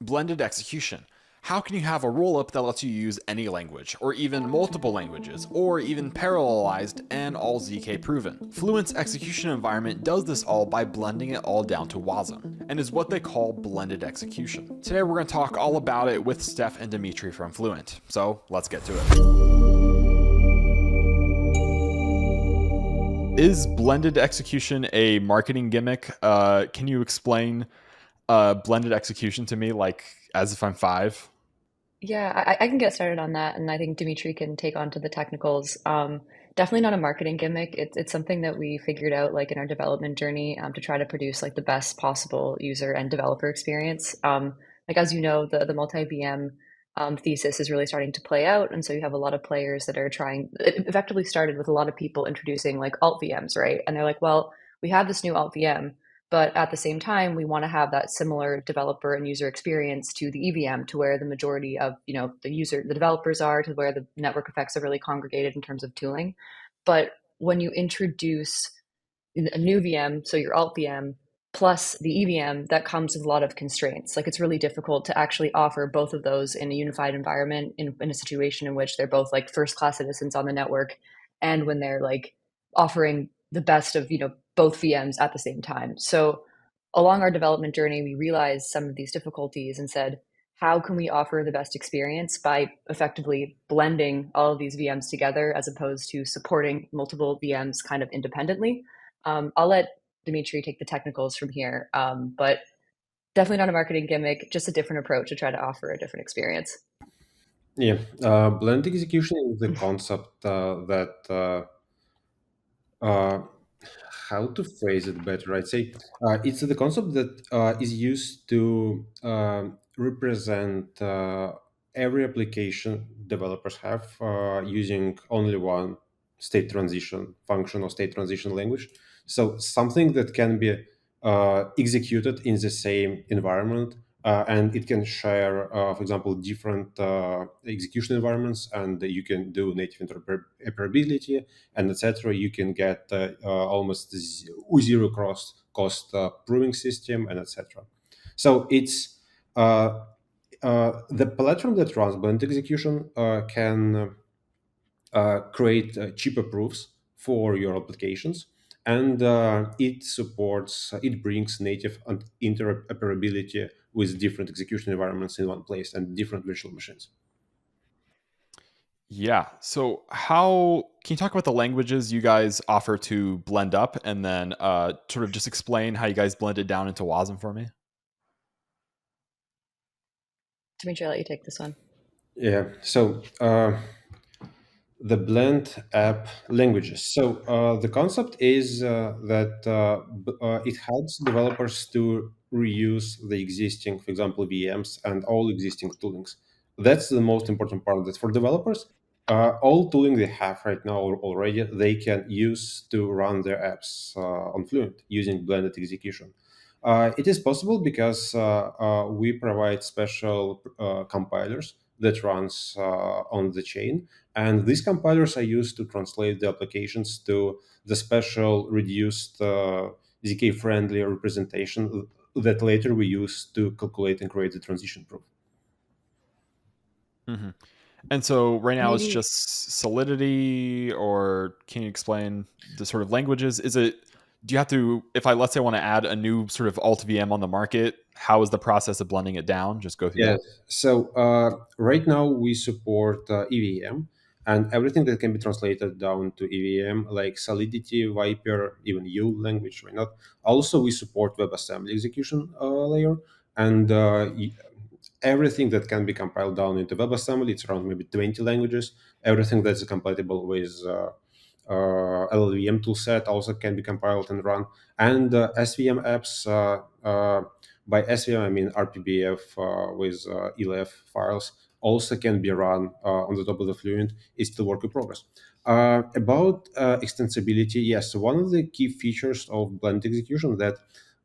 blended execution. How can you have a rollup that lets you use any language, or even multiple languages, or even parallelized and all ZK proven? Fluent's execution environment does this all by blending it all down to WASM, and is what they call blended execution. Today we're going to talk all about it with Steph and Dmitry from Fluent, so let's get to it. Is blended execution a marketing gimmick? Can you explain blended execution to me, like as if I'm five? Yeah, I can get started on that, and I think Dimitri can take on to the technicals. Definitely not a marketing gimmick. It's something that we figured out like in our development journey to try to produce like the best possible user and developer experience. Like as you know, the multi-VM thesis is really starting to play out, and so you have a lot of players that are trying. It effectively started with a lot of people introducing like alt VMs, right? And they're like, well, we have this new alt VM. But at the same time, we want to have that similar developer and user experience to the EVM, to where the majority of the developers are, to where the network effects are really congregated in terms of tooling. But when you introduce a new VM, so your alt VM plus the EVM, that comes with a lot of constraints. Like it's really difficult to actually offer both of those in a unified environment in a situation in which they're both like first class citizens on the network, and when they're like offering the best of both VMs at the same time. So along our development journey, we realized some of these difficulties and said, how can we offer the best experience by effectively blending all of these VMs together as opposed to supporting multiple VMs kind of independently? I'll let Dimitri take the technicals from here, but definitely not a marketing gimmick, just a different approach to try to offer a different experience. Yeah, blend execution is the concept that uh, how to phrase it better. I'd say it's the concept that is used to represent every application developers have using only one state transition function or state transition language. So something that can be executed in the same environment, and it can share, for example, different execution environments, and you can do native interoperability and etc. You can get almost zero cost proving system and etc. So it's the platform that runs blend execution can create cheaper proofs for your applications, and it brings native and interoperability with different execution environments in one place and different virtual machines. Yeah. So how can you talk about the languages you guys offer to blend up, and then sort of just explain how you guys blend it down into WASM for me? Dimitri, I'll let you take this one. Yeah. So the blend app languages. So the concept is that it helps developers to reuse the existing, for example, VMs and all existing toolings. That's the most important part. That for developers, all tooling they have right now already, they can use to run their apps on Fluent using blended execution. It is possible because we provide special compilers that runs on the chain, and these compilers are used to translate the applications to the special reduced ZK-friendly representation that later we use to calculate and create the transition proof. Hmm. And so right now it's Maybe just Solidity, or can you explain the sort of languages? Do you have to, if I, let's say, want to add a new sort of alt VM on the market, how is the process of blending it down? Just go through Yes. that. So right now we support EVM and everything that can be translated down to EVM, like Solidity, Viper, even U language, why not? Also, we support WebAssembly execution layer, and everything that can be compiled down into WebAssembly. It's around maybe 20 languages. Everything that's compatible with LLVM toolset also can be compiled and run. And SVM apps, by SVM I mean RPBF with ELF files, also can be run on the top of the Fluent. It's still work in progress. About extensibility, yes, one of the key features of blend execution that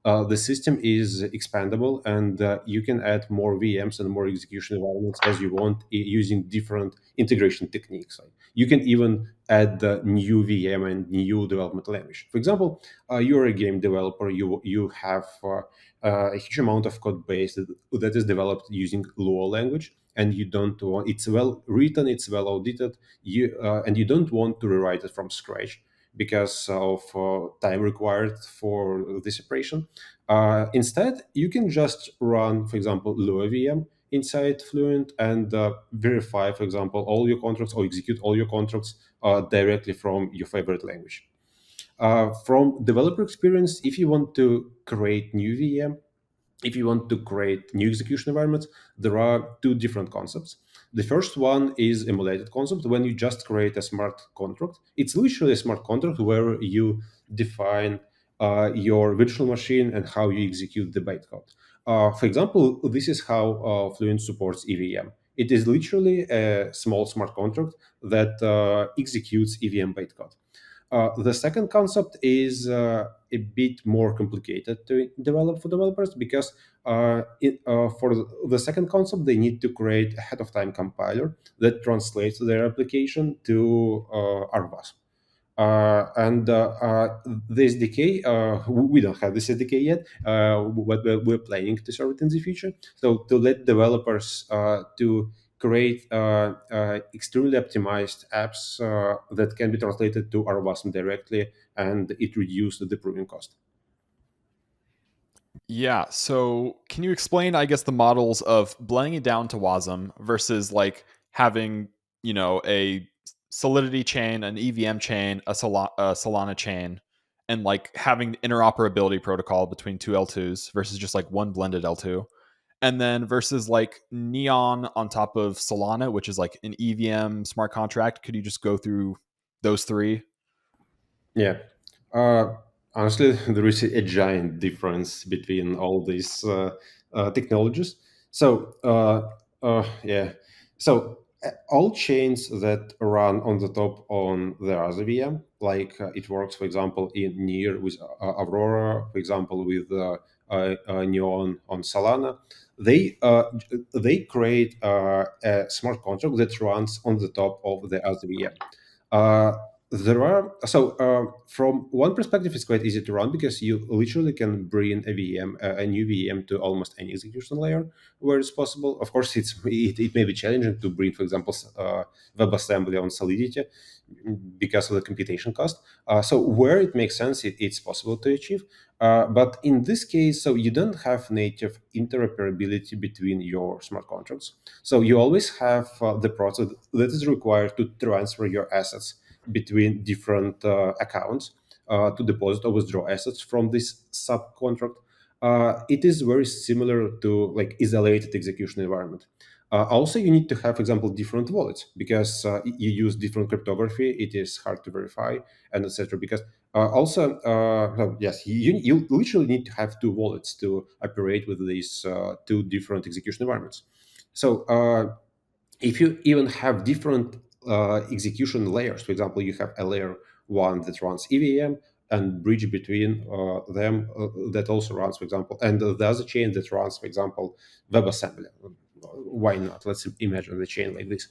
the system is expandable, and you can add more VMs and more execution environments as you want using different integration techniques. Like, you can even add the new VM and new development language. For example, you're a game developer. You have a huge amount of code base that is developed using Lua language, and you don't want it's well written, it's well audited, and you don't want to rewrite it from scratch because of time required for this operation. Instead, you can just run, for example, Lua VM inside Fluent and verify, for example, all your contracts or execute all your contracts directly from your favorite language. From developer experience, if you want to create new VM, if you want to create new execution environments, there are two different concepts. The first one is emulated concept. When you just create a smart contract, it's literally a smart contract where you define your virtual machine and how you execute the bytecode. For example, this is how Fluent supports EVM. It is literally a small smart contract that executes EVM bytecode. The second concept is a bit more complicated to develop for developers because for the second concept, they need to create ahead of time compiler that translates their application to RWASM. And this SDK, we don't have this SDK yet, but we're planning to serve it in the future. So to let developers to create extremely optimized apps that can be translated to our WASM directly, and it reduces the proving cost. Yeah. So, can you explain, I guess, the models of blending it down to WASM versus like having, a Solidity chain, an EVM chain, a Solana chain, and like having the interoperability protocol between two L2s versus just like one blended L2, and then versus like Neon on top of Solana, which is like an EVM smart contract. Could you just go through those three? Yeah. Uh, Honestly, there is a giant difference between all these technologies. So, yeah. So, all chains that run on the top on the other VM, like it works, for example, in Near with Aurora, for example, with Neon on Solana, they create a smart contract that runs on the top of the other VM. Uh, there are from one perspective, it's quite easy to run because you literally can bring a VM, a new VM to almost any execution layer where it's possible. Of course, it may be challenging to bring, for example, WebAssembly on Solidity because of the computation cost. So where it makes sense, it's possible to achieve. But in this case, so you don't have native interoperability between your smart contracts. So you always have the process that is required to transfer your assets between different accounts to deposit or withdraw assets from this subcontract. It is very similar to like isolated execution environment. Also, you need to have, for example, different wallets because you use different cryptography. It is hard to verify and etc. Because yes, you literally need to have two wallets to operate with these two different execution environments. So if you even have different execution layers, for example, you have a layer one that runs EVM and bridge between them that also runs, for example, and the other chain that runs, for example, WebAssembly. Why not? Let's imagine the chain like this.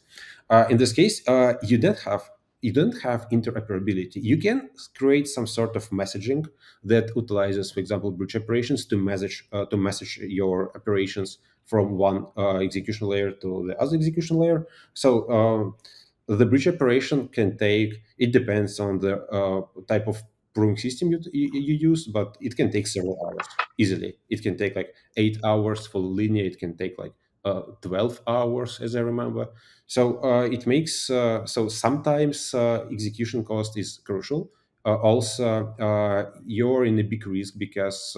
In this case, you don't have interoperability. You can create some sort of messaging that utilizes, for example, bridge operations to message your operations from one execution layer to the other execution layer. So the bridge operation can take. It depends on the type of proving system you use, but it can take several hours easily. It can take like 8 hours for linear. It can take like 12 hours, as I remember. So it makes so sometimes execution cost is crucial. Also, you're in a big risk because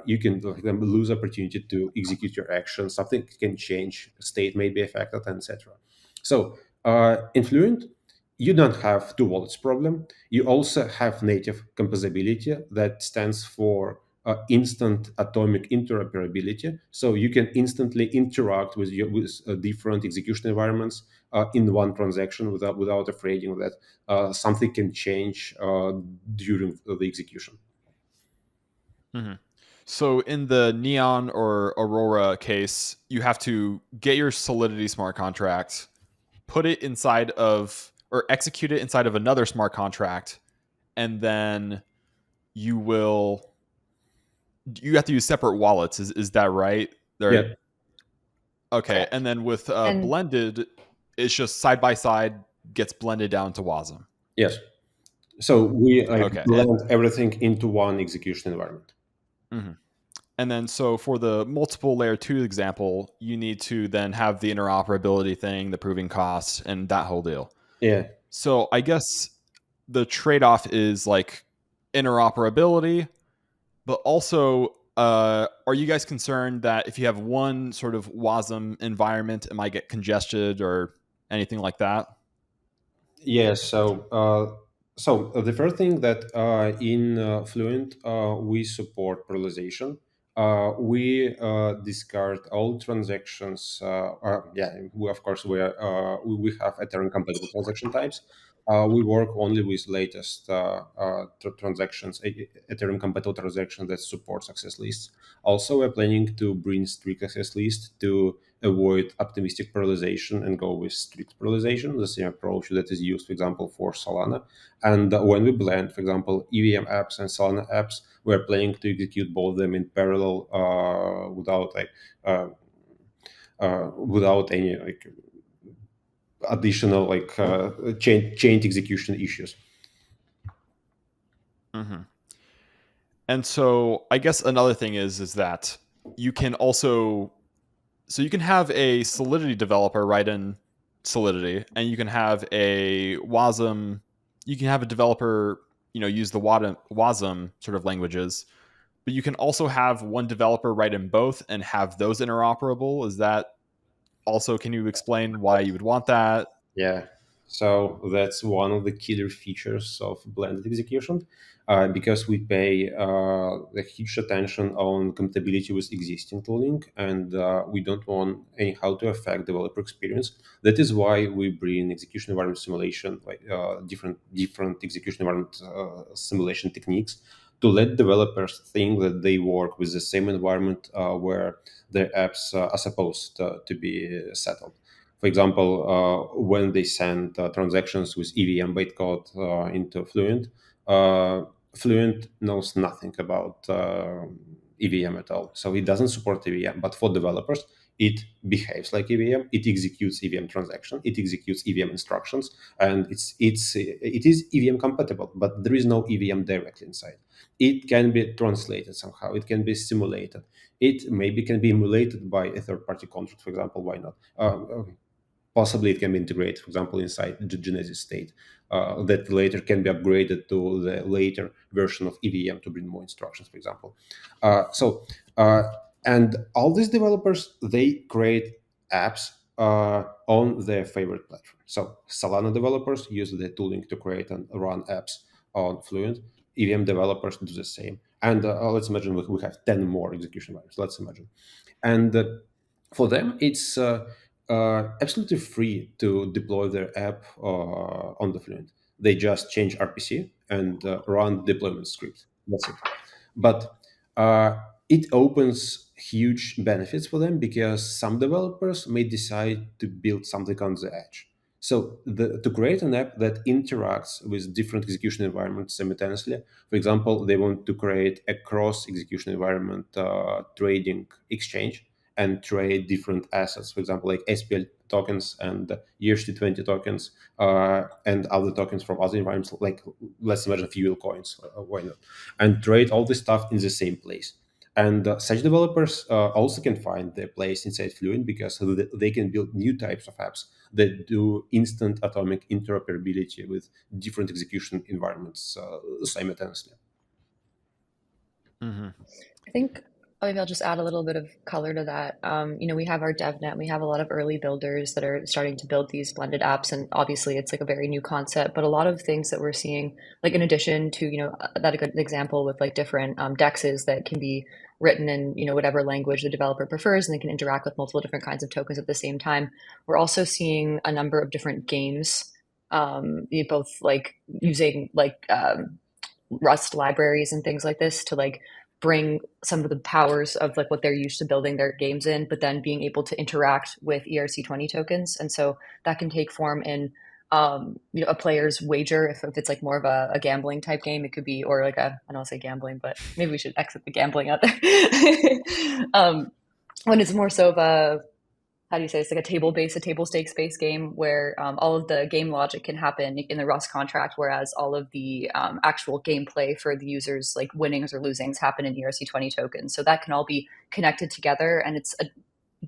you can like, lose opportunity to execute your action. Something can change, state may be affected, etc. So in Fluent, you don't have two wallets problem. You also have native composability that stands for instant atomic interoperability. So you can instantly interact with different execution environments in one transaction without afraid that something can change during the execution. So in the Neon or Aurora case, you have to get your Solidity smart contract, put it inside of or execute it inside of another smart contract, and then you will you have to use separate wallets. Is that right? There. Yeah. Okay, and Correct. then with And blended, it's just side by side gets blended down to WASM. Yes. So we like Okay, blend everything into one execution environment. mhm. And then so for the multiple layer 2 example, you need to then have the interoperability thing, the proving costs, and that whole deal. Yeah. So I guess the trade-off is like interoperability, but also are you guys concerned that if you have one sort of WASM environment, it might get congested or anything like that? Yeah, the first thing that in Fluent we support parallelization. We discard all transactions. We of course we have Ethereum compatible transaction types. We work only with latest transactions, Ethereum compatible transaction that supports access lists. Also, we're planning to bring strict access list to avoid optimistic parallelization and go with strict parallelization, the same approach that is used, for example, for Solana. And when we blend, for example, EVM apps and Solana apps, we're planning to execute both of them in parallel uh, without any like additional chain execution issues. Mm-hmm. And so I guess another thing is that you can also you can have a Solidity developer write in Solidity, and you can have a WASM. You can have a developer, use the WASM sort of languages, but you can also have one developer write in both and have those interoperable. Is that also? Can you explain why you would want that? Yeah. So that's one of the killer features of blended execution, because we pay a huge attention on compatibility with existing tooling, and we don't want anyhow to affect developer experience. That is why we bring execution environment simulation, like different execution environment simulation techniques, to let developers think that they work with the same environment where their apps are supposed to be settled. For example, when they send transactions with EVM bytecode into Fluent, uh, Fluent knows nothing about EVM at all. So it doesn't support EVM. But for developers, it behaves like EVM. It executes EVM transaction. It executes EVM instructions, and it is EVM compatible. But there is no EVM directly inside. It can be translated somehow. It can be simulated. It maybe can be emulated by a third-party contract, for example. Why not? Possibly it can be integrated, for example, inside the Genesis state that later can be upgraded to the later version of EVM to bring more instructions, for example. Uh, so, uh, and all these developers, they create apps on their favorite platform. So Solana developers use the tooling to create and run apps on Fluent. EVM developers do the same. And let's imagine we have 10 more execution environments. Let's imagine. And for them, it's absolutely free to deploy their app on the Fluent. They just change RPC and run deployment script. That's it. But it opens huge benefits for them because some developers may decide to build something on the edge. So to create an app that interacts with different execution environments simultaneously, for example, they want to create a cross execution environment trading exchange and trade different assets, for example, like SPL tokens and ERC20 tokens and other tokens from other environments, like let's imagine fuel coins, why not? And trade all this stuff in the same place. And such developers also can find their place inside Fluent because they can build new types of apps that do instant atomic interoperability with different execution environments simultaneously. Mm-hmm. I think maybe I'll just add a little bit of color to that. We have our DevNet, we have a lot of early builders that are starting to build these blended apps, and obviously it's like a very new concept. But a lot of things that we're seeing, like in addition to that a good example with like different dexes that can be written in whatever language the developer prefers, and they can interact with multiple different kinds of tokens at the same time. We're also seeing a number of different games, both like using like Rust libraries and things like this to like bring some of the powers of like what they're used to building their games in, but then being able to interact with ERC20 tokens. And so that can take form in a player's wager. If it's like more of a gambling type game, it could be, or like I don't want to say gambling, but maybe we should exit the gambling out there. When it's more so of a, how do you say, it's like a table stakes based game where all of the game logic can happen in the Rust contract, whereas all of the actual gameplay for the users, like winnings or losings, happen in ERC20 tokens. So that can all be connected together, and it's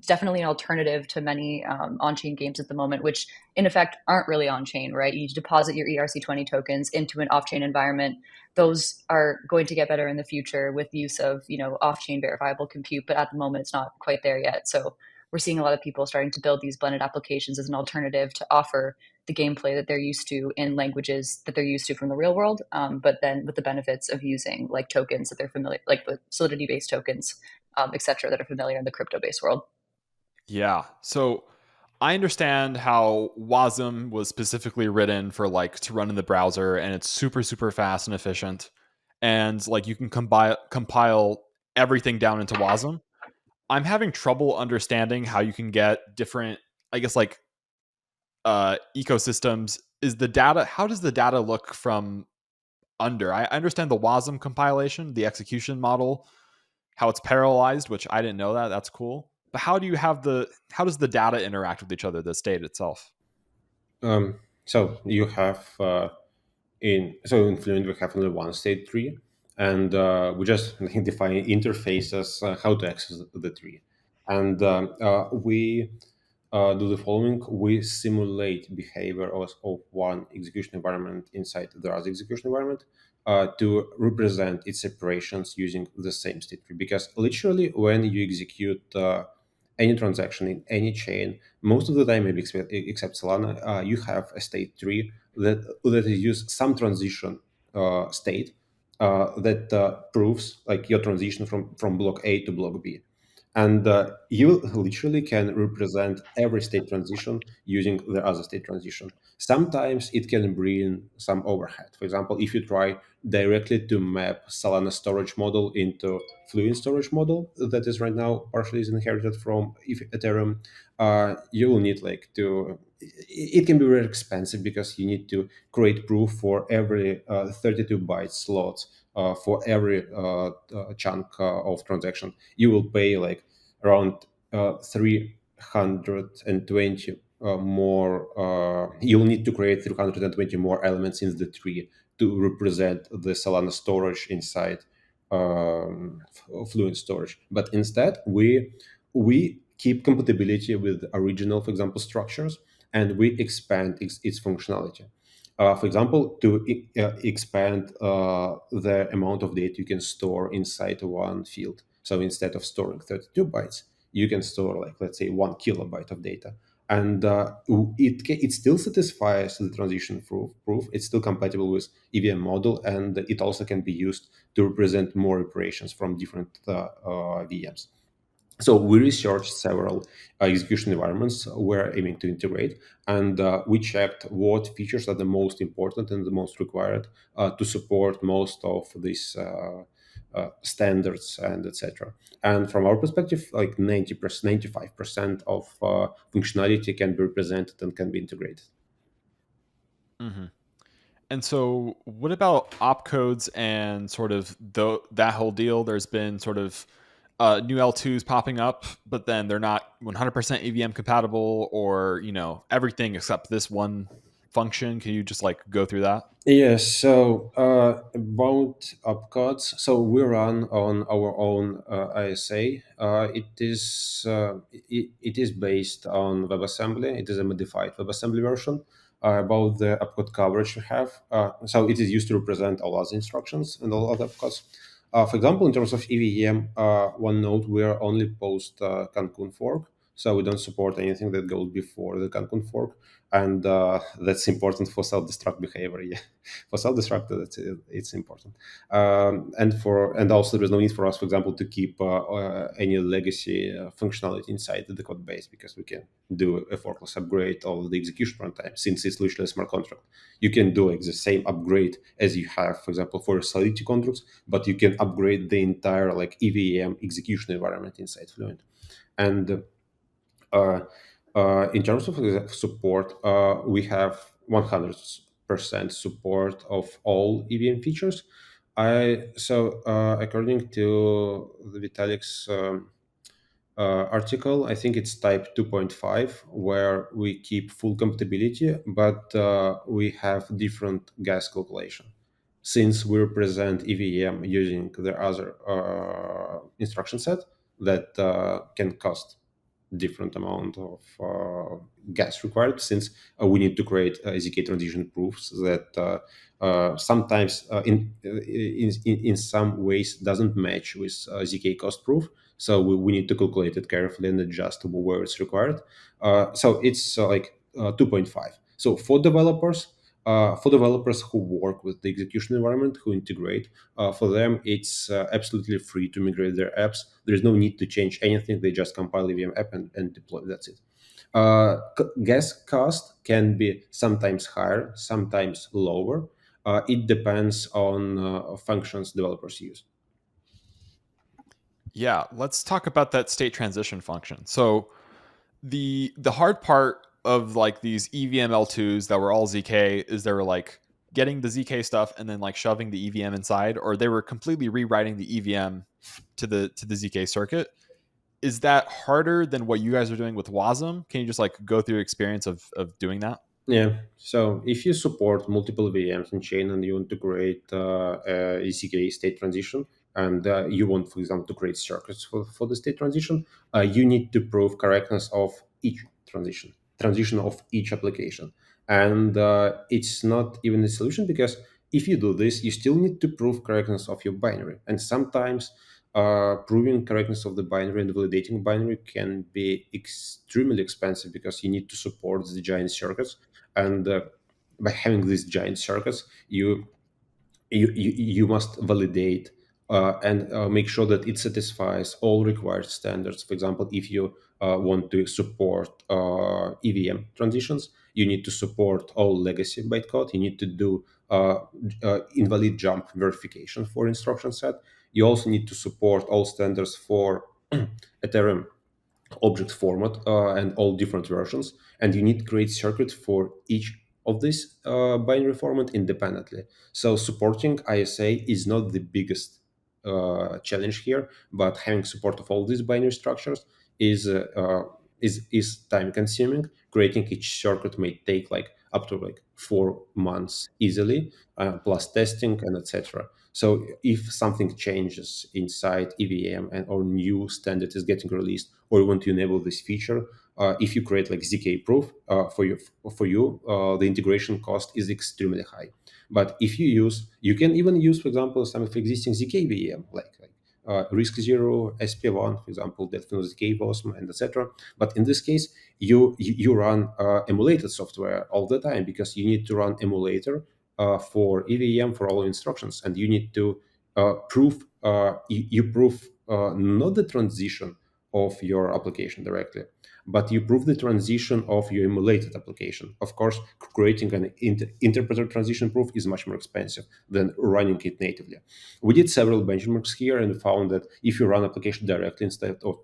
definitely an alternative to many on-chain games at the moment, which in effect aren't really on-chain, right? You deposit your ERC20 tokens into an off-chain environment. Those are going to get better in the future with use of, off-chain verifiable compute, but at the moment it's not quite there yet. So we're seeing a lot of people starting to build these blended applications as an alternative to offer the gameplay that they're used to in languages that they're used to from the real world, but then with the benefits of using like tokens that they're familiar, like the Solidity-based tokens, et cetera, that are familiar in the crypto-based world. Yeah. So I understand how Wasm was specifically written for like to run in the browser, and it's super, super fast and efficient. And like you can compile everything down into Wasm. I'm having trouble understanding how you can get different, I guess, like ecosystems. Is the data, how does the data look from under? I understand the Wasm compilation, the execution model, how it's parallelized, which I didn't know that. That's cool. But how do you have how does the data interact with each other, the state itself? So you have in Fluent we have only one state tree, and we just define interfaces how to access the tree, and we do the following: we simulate behavior of one execution environment inside the other execution environment to represent its operations using the same state tree. Because literally, when you execute any transaction in any chain, most of the time, maybe except Solana, you have a state tree that is use some transition state that proves like your transition from block A to block B. And you literally can represent every state transition using the other state transition. Sometimes it can bring some overhead. For example, if you try directly to map Solana storage model into Fluent storage model that is right now partially is inherited from Ethereum, you will need like to. It can be very expensive because you need to create proof for every 32 byte slot for every chunk of transaction. You will pay like around 320 more. You'll need to create 320 more elements in the tree to represent the Solana storage inside Fluent storage. But instead, we keep compatibility with original, for example, structures, and we expand its functionality. For example, to expand the amount of data you can store inside one field. So instead of storing 32 bytes, you can store like, let's say, 1 kilobyte of data. And it still satisfies the transition proof. It's still compatible with EVM model, and it also can be used to represent more operations from different VMs. So we researched several execution environments we're aiming to integrate, and we checked what features are the most important and the most required to support most of these standards and etc. And from our perspective, like 90%, 95% of functionality can be represented and can be integrated. Mm-hmm. And so, what about opcodes and sort of that whole deal? There's been sort of new L2s popping up, but then they're not 100% EVM compatible, or everything except this one function. Can you just like go through that? Yes, so about opcodes, so we run on our own ISA. It is based on WebAssembly. It is a modified WebAssembly version. About the opcode coverage we have, so it is used to represent all other instructions and all other opcodes. For example, in terms of EVM, one note we are only post Cancun fork. So we don't support anything that goes before the concurrent fork, and that's important for self-destruct behavior. Yeah, for self-destruct, it's important. And also there is no need for us, for example, to keep any legacy functionality inside the code base, because we can do a forkless upgrade of the execution runtime, since it's literally a smart contract. You can do like the same upgrade as you have, for example, for Solidity contracts, but you can upgrade the entire like EVM execution environment inside Fluent. And uh, in terms of support, we have 100% support of all EVM features. According to the Vitalik's article, I think it's type 2.5, where we keep full compatibility, but we have different gas calculation. Since we represent EVM using the other instruction set that can cost different amount of gas required, since we need to create ZK transition proofs that sometimes in some ways doesn't match with ZK cost proof. So we need to calculate it carefully and adjust where it's required. So it's 2.5. So for developers who work with the execution environment, who integrate, for them it's absolutely free to migrate their apps. There's no need to change anything. They just compile EVM app and deploy. That's it. Gas cost can be sometimes higher, sometimes lower. It depends on functions developers use. Yeah, let's talk about that state transition function. So the hard part of like these EVM L2s that were all ZK is they were like getting the ZK stuff and then like shoving the EVM inside, or they were completely rewriting the EVM to the ZK circuit. Is that harder than what you guys are doing with Wasm? Can you just like go through experience of doing that? Yeah. So if you support multiple VMs in chain and you want to create a ECK state transition, and you want, for example, to create circuits for the state transition, you need to prove correctness of each transition of each application. And it's not even a solution, because if you do this, you still need to prove correctness of your binary. And sometimes proving correctness of the binary and validating binary can be extremely expensive, because you need to support the giant circuits. And by having these giant circuits, you must validate and make sure that it satisfies all required standards. For example, if you want to support EVM transitions, you need to support all legacy bytecode. You need to do invalid jump verification for instruction set. You also need to support all standards for Ethereum object format and all different versions, and you need to create circuit for each of these binary format independently. So supporting ISA is not the biggest challenge here, but having support of all these binary structures is time consuming. Creating each circuit may take like up to like 4 months easily, plus testing and etc. So if something changes inside EVM and or new standard is getting released, or you want to enable this feature, if you create like ZK proof for you, the integration cost is extremely high. But if you can even use, for example, some of existing ZK VM like Risk Zero, SP1, for example, that ZK Wasm, and etc. But in this case, you run emulated software all the time, because you need to run emulator for EVM for all instructions, and you need to prove you prove not the transition of your application directly, but you prove the transition of your emulated application. Of course, creating an interpreter transition proof is much more expensive than running it natively. We did several benchmarks here and found that if you run application directly instead of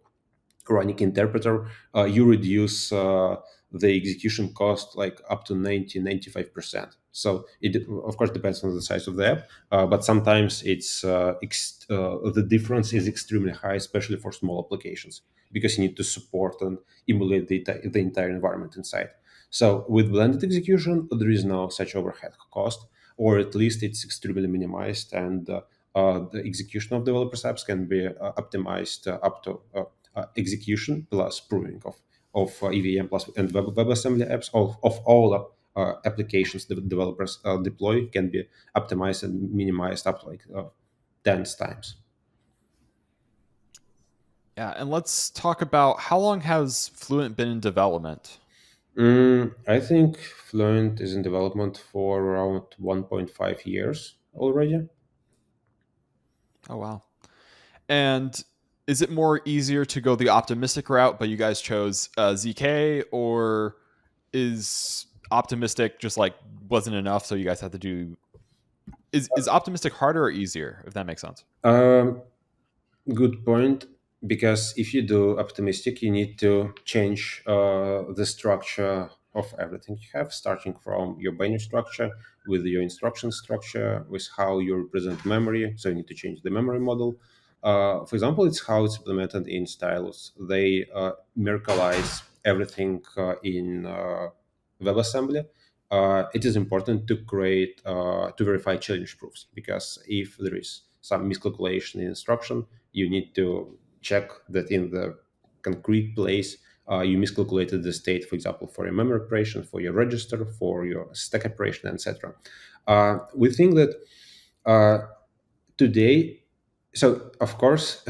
running interpreter, you reduce the execution cost like up to 95%. So it of course depends on the size of the app, but sometimes the difference is extremely high, especially for small applications, because you need to support and emulate the entire environment inside. So with blended execution, there is no such overhead cost, or at least it's extremely minimized, and the execution of developers apps can be optimized up to execution plus proving of EVM plus and WebAssembly apps of all applications the developers deploy can be optimized and minimized up to like tens times. Yeah, and let's talk about how long has Fluent been in development? I think Fluent is in development for around 1.5 years already. Oh wow. And is it more easier to go the optimistic route, but you guys chose ZK, or is optimistic just like wasn't enough, so you guys had to do? Is optimistic harder or easier? If that makes sense. Um, Good point. Because if you do optimistic, you need to change the structure of everything you have, starting from your binary structure with your instruction structure, with how you represent memory. So you need to change the memory model. For example, it's how it's implemented in stylus. They miracleize everything in WebAssembly. It is important to create to verify challenge proofs, because if there is some miscalculation in instruction, you need to check that in the concrete place you miscalculated the state, for example, for your memory operation, for your register, for your stack operation, etc. We think that uh, today, so of course,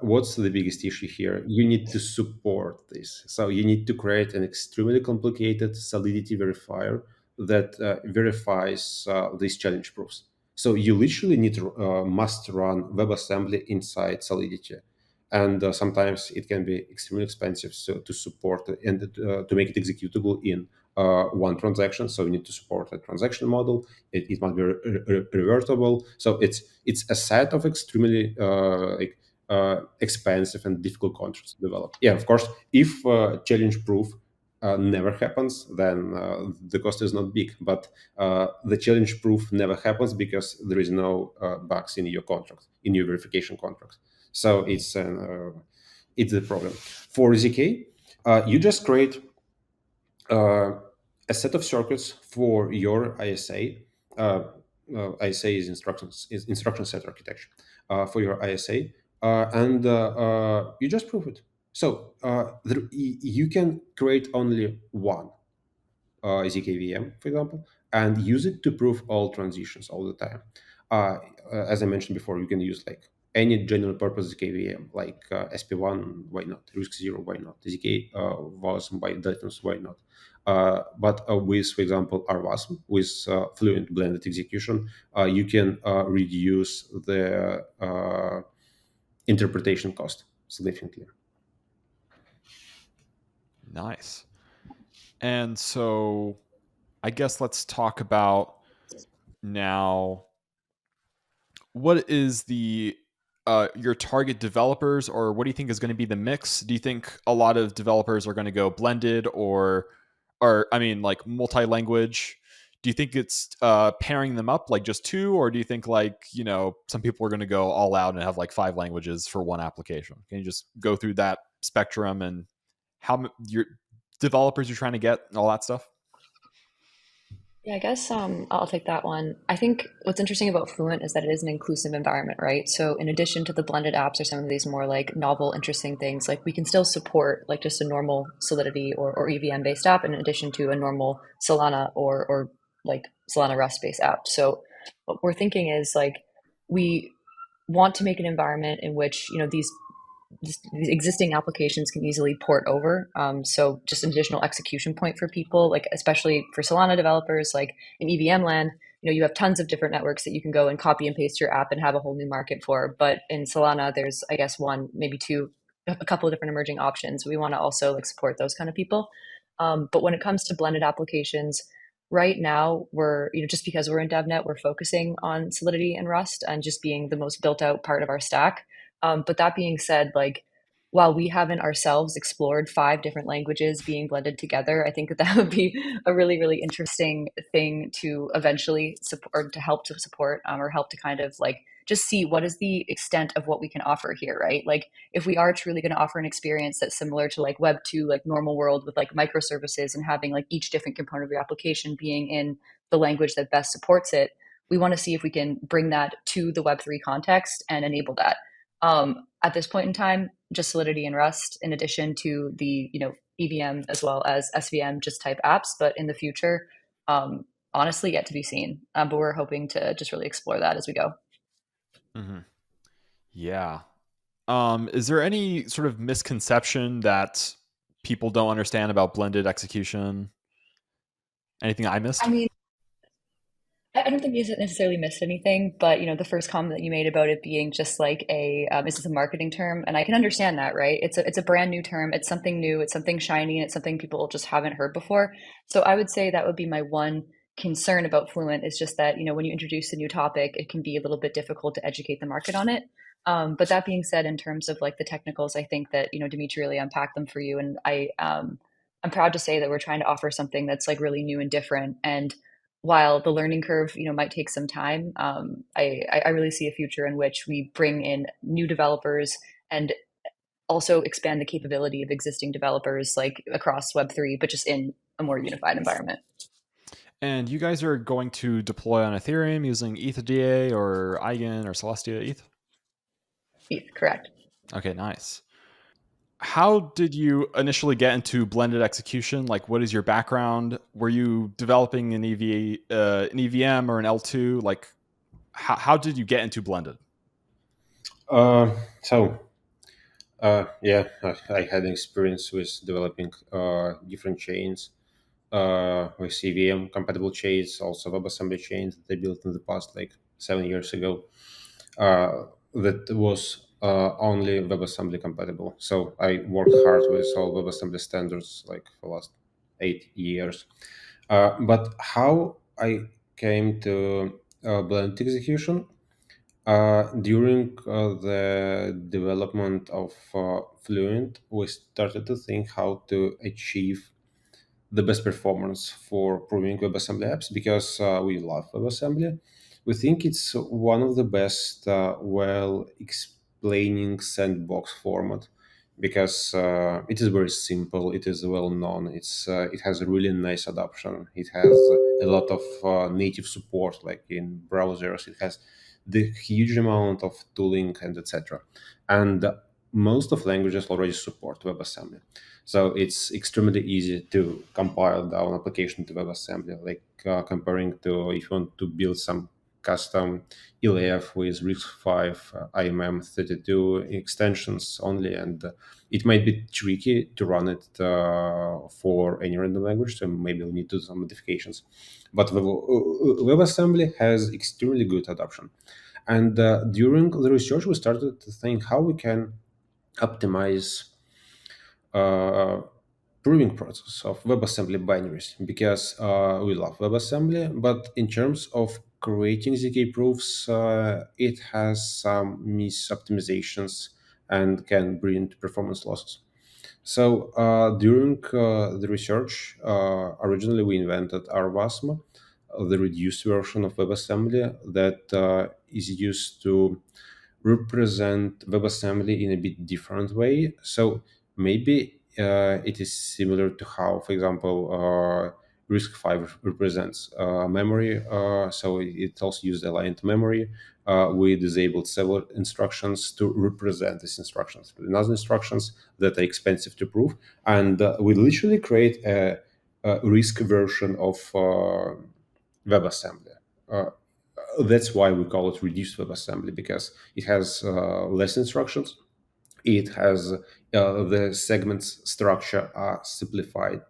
what's the biggest issue here? You need to support this. So you need to create an extremely complicated solidity verifier that verifies these challenge proofs. So you literally need to must run WebAssembly inside Solidity, and sometimes it can be extremely expensive to support and to make it executable in one transaction. So you need to support a transaction model. It must be revertible. So it's a set of extremely expensive and difficult contracts to develop. Yeah, of course, if challenge proof never happens, then the cost is not big. But the challenge proof never happens because there is no bugs in your contract, in your verification contract. So it's the problem. For ZK, you just create uh, a set of circuits for your ISA. ISA is instruction set architecture for your ISA, and you just prove it. So you can create only one ZKVM, for example, and use it to prove all transitions all the time. Uh, as I mentioned before, you can use like any general purpose ZKVM, like SP1, why not? RISC-0, why not? ZK WASM by Deltons, why not? But with, for example, RWASM, with Fluent blended execution, you can reduce the interpretation cost significantly. Nice. And so I guess let's talk about now what is the your target developers, or what do you think is going to be the mix? Do you think a lot of developers are going to go blended, or I mean like multi-language? Do you think it's pairing them up like just two, or do you think like some people are going to go all out and have like five languages for one application? Can you just go through that spectrum and how your developers you're trying to get and all that stuff? Yeah, I guess I'll take that one. I think what's interesting about Fluent is that it is an inclusive environment, right? So in addition to the blended apps or some of these more like novel, interesting things, like we can still support like just a normal Solidity or EVM based app in addition to a normal Solana or like Solana Rust based app. So what we're thinking is like we want to make an environment in which, these existing applications can easily port over. So just an additional execution point for people, like especially for Solana developers, like in EVM land, you have tons of different networks that you can go and copy and paste your app and have a whole new market for. But in Solana, there's, I guess, one, maybe two, a couple of different emerging options. We want to also like support those kind of people. But when it comes to blended applications, right now we're, just because we're in DevNet, we're focusing on Solidity and Rust and just being the most built out part of our stack. But that being said, like while we haven't ourselves explored five different languages being blended together, I think that would be a really, really interesting thing to eventually support, or to help to support, or help to kind of like just see what is the extent of what we can offer here, right? Like if we are truly going to offer an experience that's similar to like Web 2, like normal world with like microservices and having like each different component of your application being in the language that best supports it, we want to see if we can bring that to the Web3 context and enable that. At this point in time, just Solidity and Rust, in addition to the EVM as well as SVM just type apps. But in the future, honestly, yet to be seen. But we're hoping to just really explore that as we go. Hmm. Yeah. Is there any sort of misconception that people don't understand about blended execution? Anything I I missed? mean, I don't think you necessarily missed anything, but the first comment that you made about it being just like is this a marketing term? And I can understand that, right? It's a brand new term. It's something new. It's something shiny, and it's something people just haven't heard before. So I would say that would be my one concern about Fluent is just that when you introduce a new topic, it can be a little bit difficult to educate the market on it. But that being said, in terms of like the technicals, I think that Dimitri really unpacked them for you, and I'm proud to say that we're trying to offer something that's like really new and different. And while the learning curve, might take some time, I really see a future in which we bring in new developers and also expand the capability of existing developers like across Web3, but just in a more unified environment. And you guys are going to deploy on Ethereum using ETHDA or Eigen or Celestia ETH? ETH, correct. Okay, nice. How did you initially get into blended execution? Like, what is your background? Were you developing an EVM or an L2? Like, how did you get into blended? Uh, so yeah, I had experience with developing different chains with CVM compatible chains, also WebAssembly chains that I built in the past, like 7 years ago. That was only WebAssembly compatible. So I worked hard with all WebAssembly standards like for last 8 years. But how I came to blend execution during the development of Fluent, we started to think how to achieve the best performance for proving WebAssembly apps because we love WebAssembly. We think it's one of the best, well explaining sandbox format because it is very simple. It is well known. It has a really nice adoption. It has a lot of native support, like in browsers. It has the huge amount of tooling and etc. And most of languages already support WebAssembly. So it's extremely easy to compile down application to WebAssembly, like comparing to if you want to build some custom ELF with RISC-V, IMM32 extensions only, and it might be tricky to run it for any random language, so maybe we need to do some modifications. But WebAssembly has extremely good adoption. And during the research, we started to think how we can optimize uh, proving process of WebAssembly binaries because we love WebAssembly, but in terms of creating ZK proofs, it has some misoptimizations and can bring performance losses. So during the research, originally we invented our Wasm, the reduced version of WebAssembly that is used to represent WebAssembly in a bit different way. So maybe it is similar to how, for example, RISC-V represents memory. So it also uses aligned memory. We disabled several instructions to represent these instructions. Another instructions that are expensive to prove, and we literally create a RISC version of WebAssembly. Uh, that's why we call it reduced WebAssembly because it has less instructions. It has the segments structure are simplified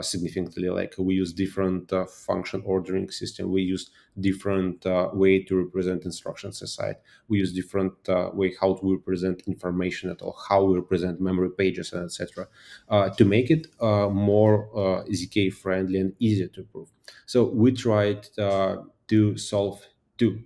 significantly. Like we use different function ordering system. We use different way to represent instructions aside. We use different way how to represent information at all, how we represent memory pages, and etc. To make it more ZK friendly and easier to prove. So we tried to solve two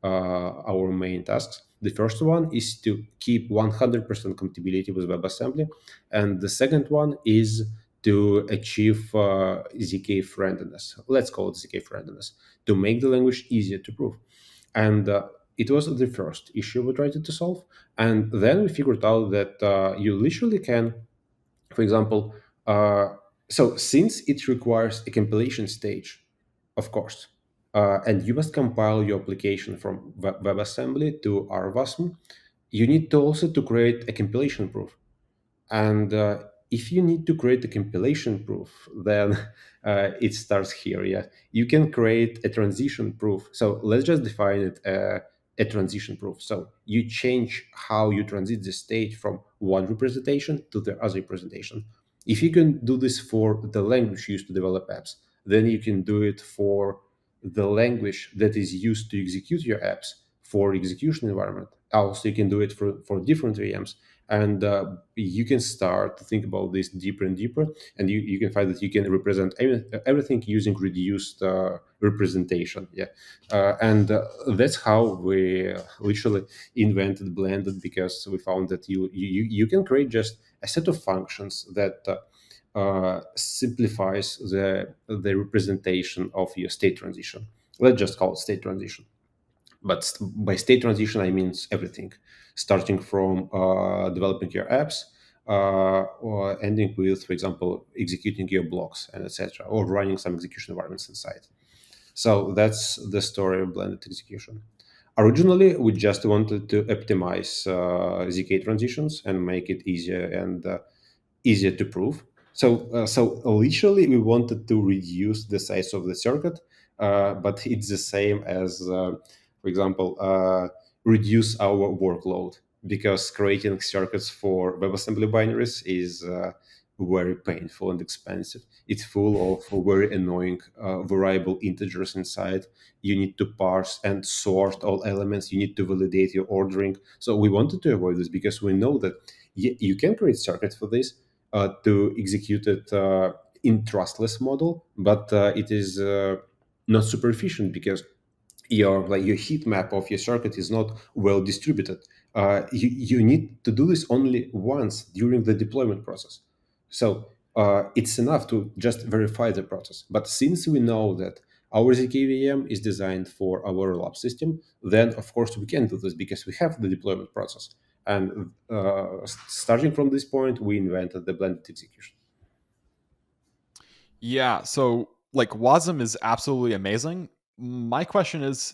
our main tasks. The first one is to keep 100% compatibility with WebAssembly, and the second one is to achieve ZK friendliness. Let's call it ZK friendliness to make the language easier to prove. And it was the first issue we tried to solve. And then we figured out that you literally can, for example, so since it requires a compilation stage, of course, and you must compile your application from WebAssembly to RWASM, you need to also to create a compilation proof. And if you need to create a compilation proof, then it starts here. Yeah, you can create a transition proof. So let's just define it. a transition proof. So you change how you transit the state from one representation to the other representation. If you can do this for the language used to develop apps, then you can do it for the language that is used to execute your apps for execution environment. Also, you can do it for different VMs. And you can start to think about this deeper and deeper. And you can find that you can represent everything using reduced representation. Yeah. And that's how we literally invented blended, because we found that you can create just a set of functions that simplifies the representation of your state transition. Let's just call it state transition. But by state transition, I mean everything, starting from developing your apps, or ending with, for example, executing your blocks and etc., or running some execution environments inside. So that's the story of blended execution. Originally, we just wanted to optimize ZK transitions and make it easier to prove. So initially we wanted to reduce the size of the circuit, but it's the same as, for example, reduce our workload, because creating circuits for WebAssembly binaries is very painful and expensive. It's full of very annoying variable integers inside. You need to parse and sort all elements. You need to validate your ordering. So we wanted to avoid this, because we know that you can create circuits for this, to execute it in trustless model, but it is not super efficient, because your heat map of your circuit is not well distributed. You need to do this only once during the deployment process. So it's enough to just verify the process. But since we know that our ZKVM is designed for our lab system, then of course we can do this, because we have the deployment process. And starting from this point, we invented the blended execution. Yeah, so like Wasm is absolutely amazing. My question is,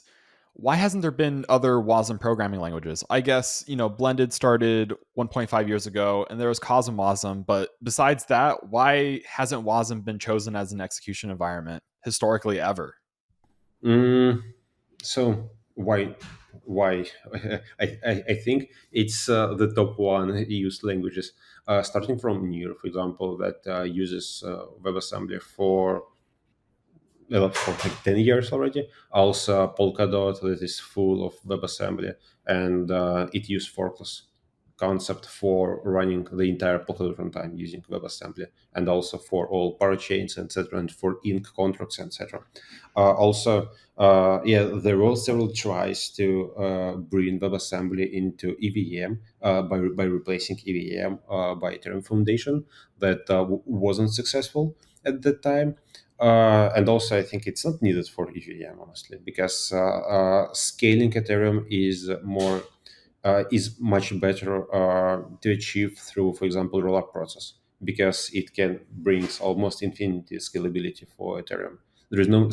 why hasn't there been other Wasm programming languages? I guess, Blended started 1.5 years ago and there was Cosm Wasm, but besides that, why hasn't Wasm been chosen as an execution environment historically ever? Mm, so why I think it's the top one used languages, starting from Near, for example, that uses WebAssembly for like 10 years already. Also, Polkadot, that is full of WebAssembly, and it uses forkless concept for running the entire Polkadot runtime using WebAssembly, and also for all parachains, etc., and for ink contracts, etc. Also, yeah, there were several tries to bring WebAssembly into EVM by replacing EVM by Ethereum Foundation. That wasn't successful at that time. And also, I think it's not needed for EVM, honestly, because scaling Ethereum is much better to achieve through, for example, rollup process, because it can brings almost infinity scalability for Ethereum. There is no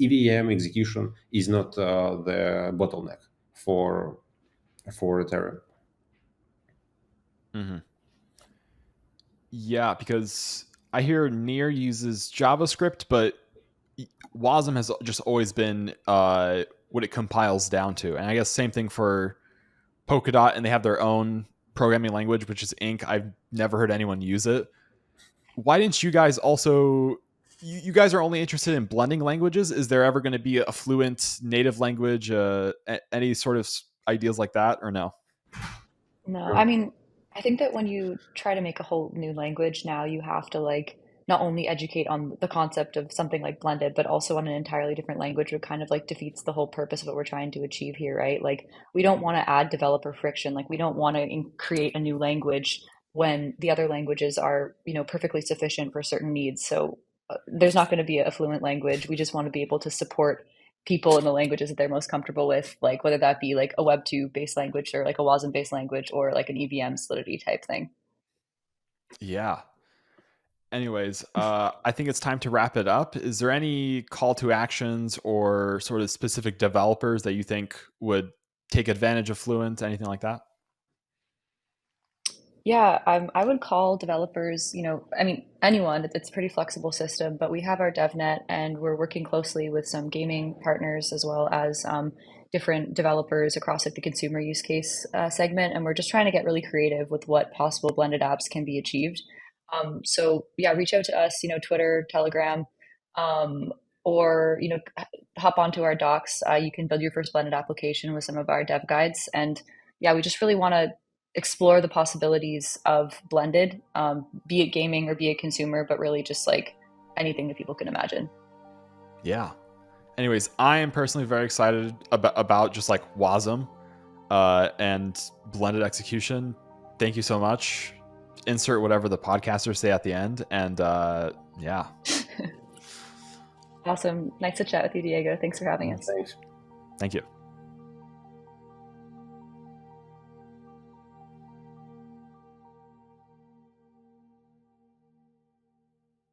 EVM execution is not the bottleneck for Ethereum. Hmm. Yeah, because I hear Near uses JavaScript, but Wasm has just always been what it compiles down to. And I guess same thing for Polkadot, and they have their own programming language, which is Ink. I've never heard anyone use it. Why didn't you guys also? You guys are only interested in blending languages. Is there ever going to be a fluent native language? Any sort of ideas like that, or no? No, I mean, I think that when you try to make a whole new language now, you have to like not only educate on the concept of something like blended, but also on an entirely different language, which kind of like defeats the whole purpose of what we're trying to achieve here, right? Like we don't want to add developer friction. Like we don't want to create a new language when the other languages are, perfectly sufficient for certain needs. So there's not going to be a fluent language. We just want to be able to support people in the languages that they're most comfortable with, like whether that be like a Web2 based language or like a WASM based language or like an EVM Solidity type thing. Yeah. Anyways, I think it's time to wrap it up. Is there any call to actions or sort of specific developers that you think would take advantage of Fluent, anything like that? Yeah, I would call developers, I mean, anyone, it's a pretty flexible system, but we have our DevNet and we're working closely with some gaming partners as well as different developers across like the consumer use case segment, and we're just trying to get really creative with what possible blended apps can be achieved. So yeah, reach out to us, Twitter, Telegram, or hop onto our docs. You can build your first blended application with some of our dev guides, and yeah, we just really want to explore the possibilities of blended, be it gaming or be it consumer, but really just like anything that people can imagine. Yeah. Anyways, I am personally very excited about just like WASM and blended execution. Thank you so much. Insert whatever the podcasters say at the end. And yeah. Awesome. Nice to chat with you, Diego. Thanks for having us. Thanks. Thank you.